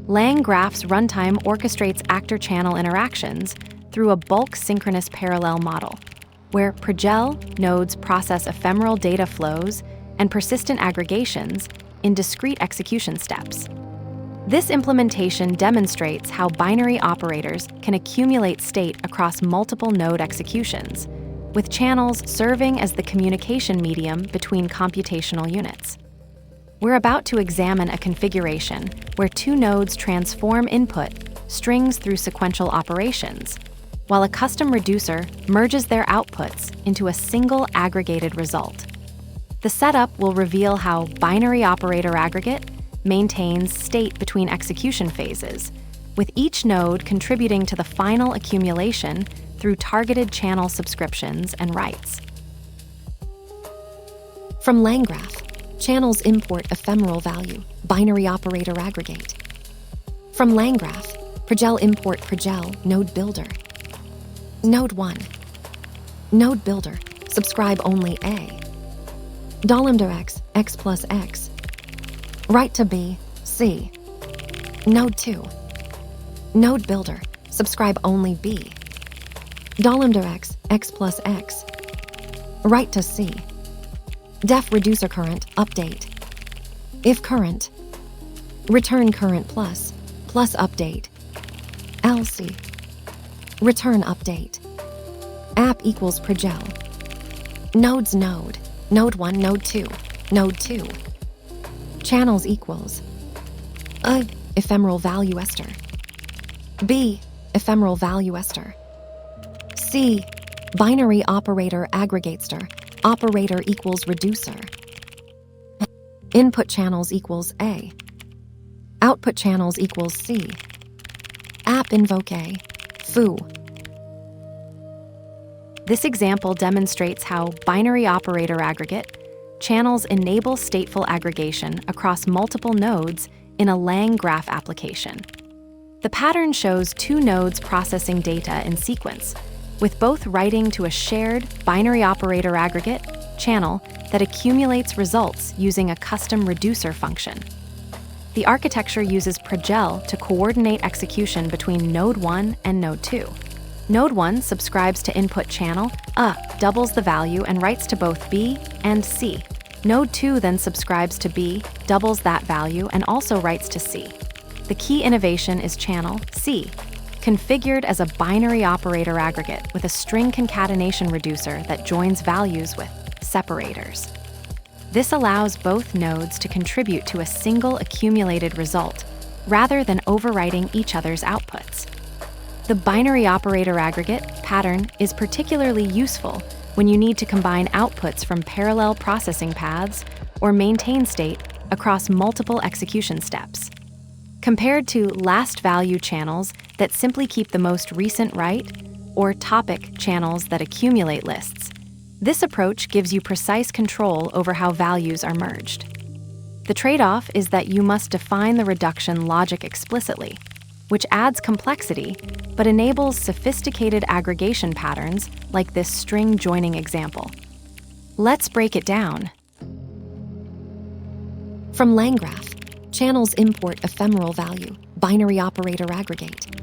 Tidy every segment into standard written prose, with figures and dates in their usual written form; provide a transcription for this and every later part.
LangGraph's runtime orchestrates actor-channel interactions through a bulk synchronous parallel model, where Pregel nodes process ephemeral data flows and persistent aggregations in discrete execution steps. This implementation demonstrates how binary operators can accumulate state across multiple node executions, with channels serving as the communication medium between computational units. We're about to examine a configuration where two nodes transform input strings through sequential operations, while a custom reducer merges their outputs into a single aggregated result. The setup will reveal how BinaryOperatorAggregate maintains state between execution phases, with each node contributing to the final accumulation through targeted channel subscriptions and writes. From LangGraph, channels import EphemeralValue, BinaryOperatorAggregate. From LangGraph, Pregel import Pregel, Node Builder. Node 1. Node Builder, subscribe only A. $x, x plus x. Write to B, C. Node 2. Node Builder, subscribe only B. $x, x plus x. Write to C. Def reducer current, update. If current, return current plus update. LC, return update. App equals Pregel. Nodes node, node 1, node 2, node 2. Channels equals A, EphemeralValue ester. B, EphemeralValue ester. C, BinaryOperatorAggregatester, operator equals reducer. Input channels equals A. Output channels equals C. App invoke A, foo. This example demonstrates how BinaryOperatorAggregate channels enable stateful aggregation across multiple nodes in a LangGraph application. The pattern shows two nodes processing data in sequence, with both writing to a shared BinaryOperatorAggregate channel that accumulates results using a custom reducer function. The architecture uses Pregel to coordinate execution between Node 1 and Node 2. Node 1 subscribes to input channel A, doubles the value and writes to both B and C. Node 2 then subscribes to B, doubles that value and also writes to C. The key innovation is channel C, configured as a BinaryOperatorAggregate with a string concatenation reducer that joins values with separators. This allows both nodes to contribute to a single accumulated result, rather than overwriting each other's outputs. The BinaryOperatorAggregate pattern is particularly useful when you need to combine outputs from parallel processing paths or maintain state across multiple execution steps. Compared to last value channels that simply keep the most recent write, or topic channels that accumulate lists, this approach gives you precise control over how values are merged. The trade-off is that you must define the reduction logic explicitly, which adds complexity but enables sophisticated aggregation patterns like this string joining example. Let's break it down. From LangGraph, channels import EphemeralValue, BinaryOperatorAggregate.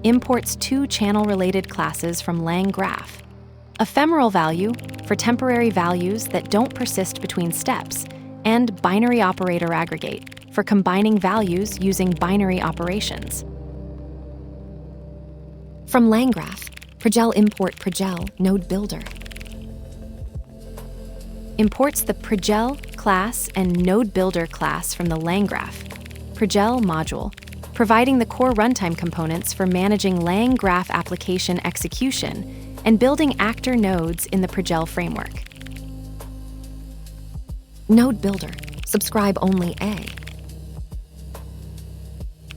Imports two channel-related classes from LangGraph. EphemeralValue for temporary values that don't persist between steps, and BinaryOperatorAggregate for combining values using binary operations. From LangGraph, Pregel import Pregel, Node Builder. Imports the Pregel class and Node Builder class from the LangGraph Pregel module, providing the core runtime components for managing LangGraph application execution and building actor nodes in the Pregel framework. Node Builder, subscribe only A.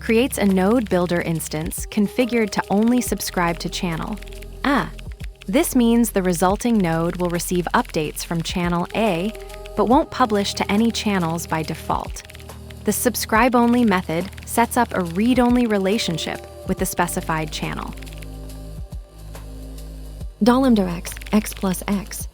Creates a Node Builder instance configured to only subscribe to channel A. This means the resulting node will receive updates from channel A, but won't publish to any channels by default. The subscribe-only method sets up a read-only relationship with the specified channel. $x, x plus x.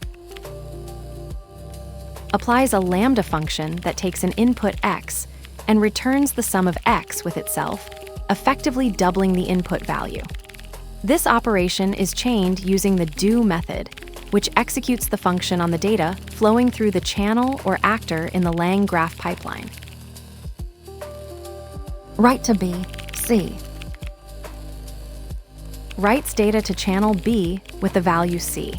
Applies a lambda function that takes an input x and returns the sum of x with itself, effectively doubling the input value. This operation is chained using the do method, which executes the function on the data flowing through the channel or actor in the LangGraph pipeline. Write to B, C. Writes data to channel B with the value C.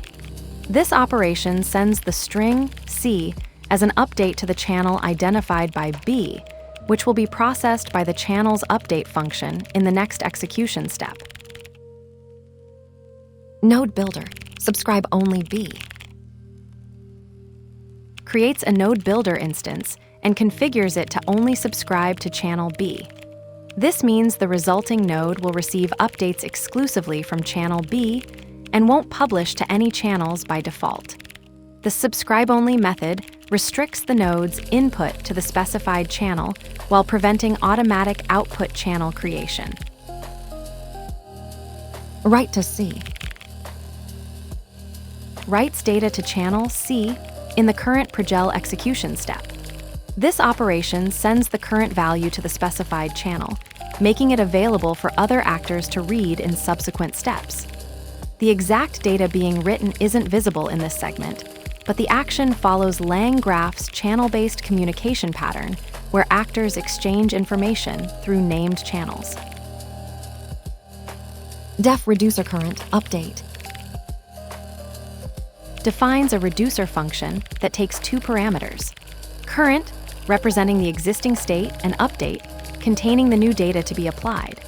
This operation sends the string C as an update to the channel identified by B, which will be processed by the channel's update function in the next execution step. Node builder, subscribe only B. Creates a node builder instance and configures it to only subscribe to channel B. This means the resulting node will receive updates exclusively from channel B and won't publish to any channels by default. The subscribe-only method restricts the node's input to the specified channel while preventing automatic output channel creation. Write to C. Writes data to channel C in the current Pregel execution step. This operation sends the current value to the specified channel, making it available for other actors to read in subsequent steps. The exact data being written isn't visible in this segment, but the action follows LangGraph's channel-based communication pattern, where actors exchange information through named channels. Def reducer current update. Defines a reducer function that takes two parameters: current, representing the existing state, and update, containing the new data to be applied.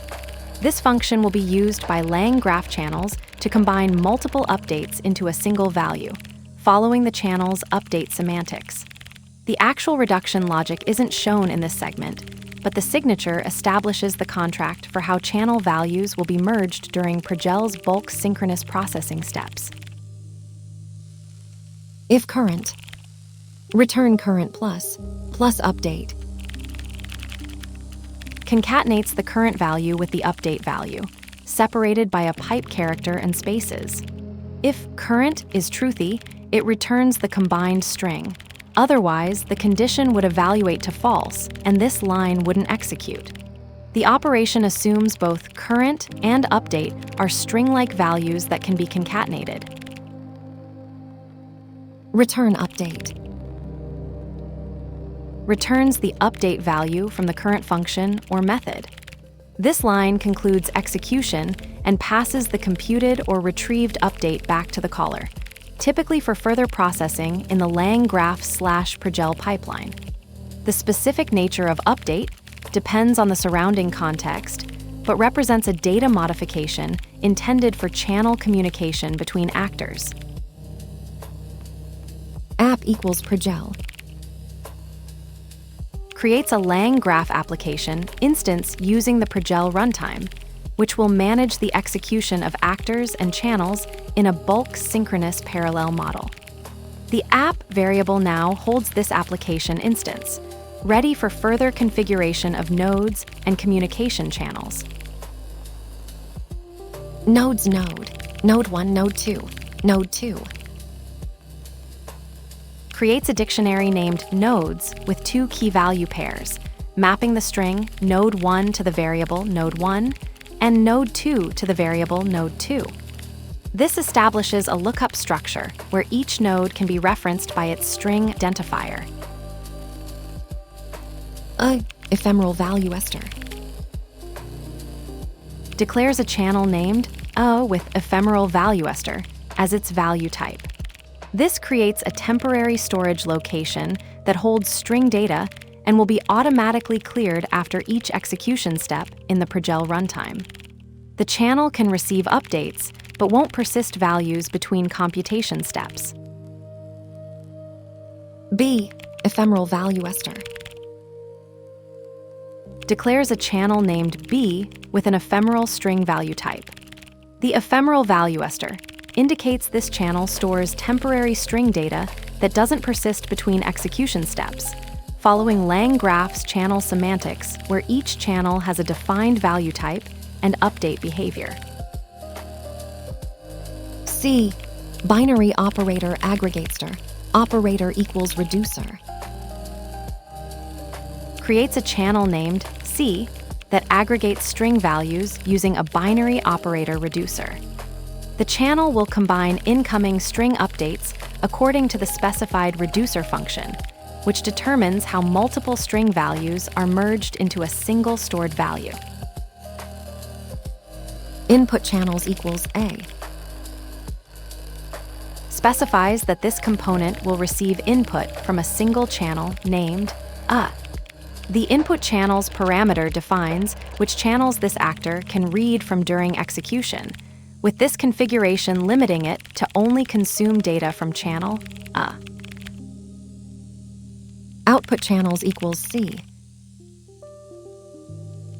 This function will be used by LangGraph channels to combine multiple updates into a single value, following the channel's update semantics. The actual reduction logic isn't shown in this segment, but the signature establishes the contract for how channel values will be merged during Pregel's bulk synchronous processing steps. If current, return current plus update. Concatenates the current value with the update value, separated by a pipe character and spaces. If current is truthy, it returns the combined string. Otherwise, the condition would evaluate to false, and this line wouldn't execute. The operation assumes both current and update are string-like values that can be concatenated. Return update. Returns the update value from the current function or method. This line concludes execution and passes the computed or retrieved update back to the caller, typically for further processing in the LangGraph/Pregel pipeline. The specific nature of update depends on the surrounding context, but represents a data modification intended for channel communication between actors. App equals Pregel. Creates a LangGraph application instance using the Pregel runtime, which will manage the execution of actors and channels in a bulk synchronous parallel model. The app variable now holds this application instance, ready for further configuration of nodes and communication channels. Nodes node 1, node 2, node 2. Creates a dictionary named nodes with two key value pairs, mapping the string node 1 to the variable node 1 and node 2 to the variable node 2. This establishes a lookup structure where each node can be referenced by its string identifier. EphemeralValue ester. Declares a channel named with EphemeralValue ester as its value type. This creates a temporary storage location that holds string data and will be automatically cleared after each execution step in the Pregel runtime. The channel can receive updates, but won't persist values between computation steps. B, EphemeralValue ester. Declares a channel named B with an ephemeral string value type. The EphemeralValue ester indicates this channel stores temporary string data that doesn't persist between execution steps, following LangGraph's channel semantics, where each channel has a defined value type and update behavior. C, BinaryOperatorAggregate. Operator equals reducer. creates a channel named C that aggregates string values using a binary operator reducer. The channel will combine incoming string updates according to the specified reducer function, which determines how multiple string values are merged into a single stored value. Input channels equals A. Specifies that this component will receive input from a single channel named A. The input channels parameter defines which channels this actor can read from during execution, with this configuration limiting it to only consume data from channel A. Output channels equals C.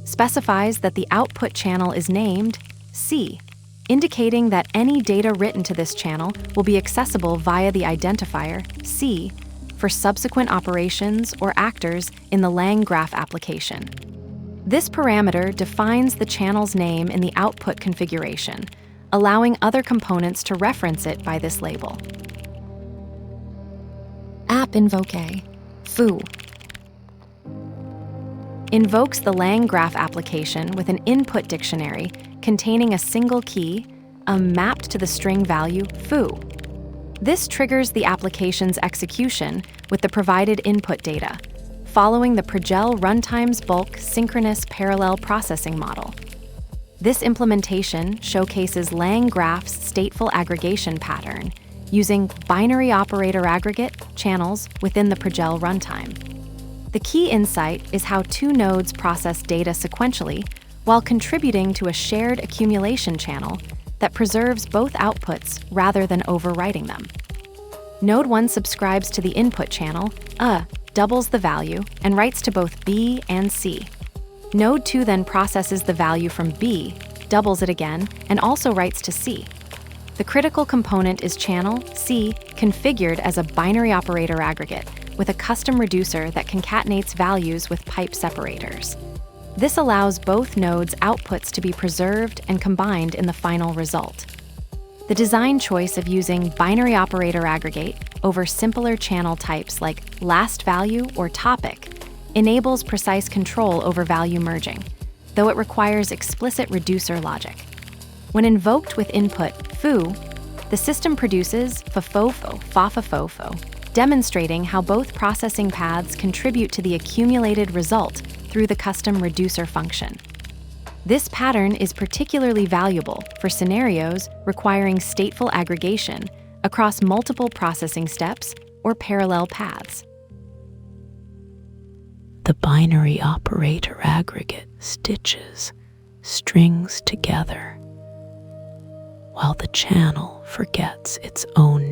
Specifies that the output channel is named C, indicating that any data written to this channel will be accessible via the identifier C for subsequent operations or actors in the LangGraph application. This parameter defines the channel's name in the output configuration, allowing other components to reference it by this label. App invoke A. Foo. Invokes the LangGraph application with an input dictionary containing a single key, mapped to the string value foo. This triggers the application's execution with the provided input data, following the Pregel runtime's bulk synchronous parallel processing model. This implementation showcases LangGraph's stateful aggregation pattern using BinaryOperatorAggregate channels within the Pregel runtime. The key insight is how two nodes process data sequentially while contributing to a shared accumulation channel that preserves both outputs rather than overwriting them. Node 1 subscribes to the input channel, doubles the value, and writes to both B and C. Node 2 then processes the value from B, doubles it again, and also writes to C. The critical component is channel C configured as a binary operator aggregate with a custom reducer that concatenates values with pipe separators. This allows both nodes' outputs to be preserved and combined in the final result. The design choice of using binary operator aggregate over simpler channel types like last value or topic enables precise control over value merging, though it requires explicit reducer logic. When invoked with input foo, the system produces fafofo, fafafofo, demonstrating how both processing paths contribute to the accumulated result through the custom reducer function. This pattern is particularly valuable for scenarios requiring stateful aggregation across multiple processing steps or parallel paths. The binary operator aggregate stitches strings together, while the channel forgets its own